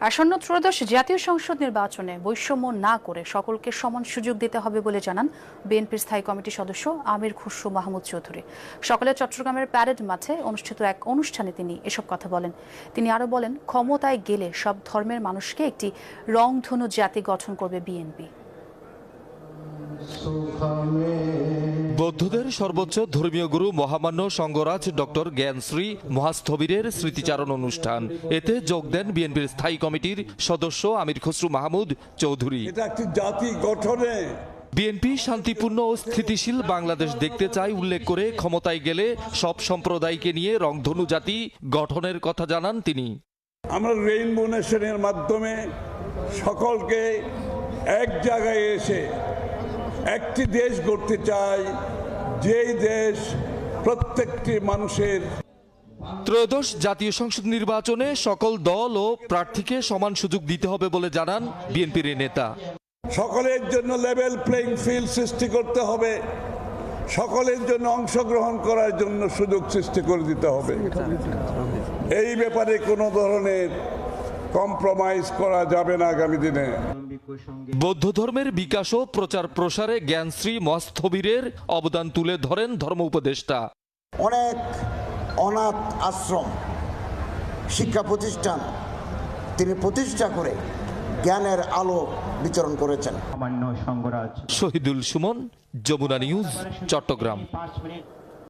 আসন্ন ত্রয়োদশ জাতীয় সংসদ নির্বাচনে বৈষম্য না করে সকলকে সমান সুযোগ দিতে হবে বলে জানান বিএনপির স্থায়ী কমিটির সদস্য আমির খসরু মাহমুদ চৌধুরী। সকালে চট্টগ্রামের প্যারেড মাঠে অনুষ্ঠিত এক অনুষ্ঠানে তিনি এসব কথা বলেন। তিনি আরো বলেন, ক্ষমতায় গেলে সব ধর্মের মানুষকে একটি রংধনু জাতি গঠন করবে বিএনপি। বৌদ্ধদের সর্বোচ্চ ধর্মীয় গুরু মহামান্য সঙ্গরাজ ডক্টর জ্ঞানশ্রী মহাস্থবিরের স্মৃতিচারণ অনুষ্ঠান। এতে যোগ দেন বিএনপির স্থায়ী কমিটির সদস্য আমির খসরু মাহমুদ চৌধুরী। এটা একটি জাতি গঠনে বিএনপি শান্তিপূর্ণ ও স্থিতিশীল বাংলাদেশ দেখতে চায় উল্লেখ করে ক্ষমতায় গেলে সব সম্প্রদায়কে নিয়ে রংধনু জাতি গঠনের কথা জানান তিনি। আমরা রেইনবো নেশনের মাধ্যমে সকলকে এক জায়গায় এসে একটি দেশ গড়তে চাই, যেই দেশ প্রত্যেকটি মানুষের। ত্রয়োদশ জাতীয় সংসদ নির্বাচনে সকল দল ও প্রার্থীকে সমান সুযোগ দিতে হবে বলে জানান বিএনপির নেতা। সকলের জন্য লেভেল প্লেইং ফিল্ড সৃষ্টি করতে হবে, সকলের জন্য অংশগ্রহণ করার জন্য সুযোগ সৃষ্টি করে দিতে হবে। এই ব্যাপারে কোনো ধরনের কম্প্রোমাইজ করা যাবে না আগামী দিনে। বৌদ্ধ ধর্মের বিকাশ ও প্রচার প্রসারে জ্ঞানশ্রী মহাস্থবিরের অবদান তুলে ধরেন ধর্ম উপদেষ্টা। অনেক অনাথ আশ্রম, শিক্ষা প্রতিষ্ঠান তিনি প্রতিষ্ঠা করে জ্ঞানের আলো বিতরণ করেছেন। শহীদুল সুমন, যমুনা নিউজ, চট্টগ্রাম।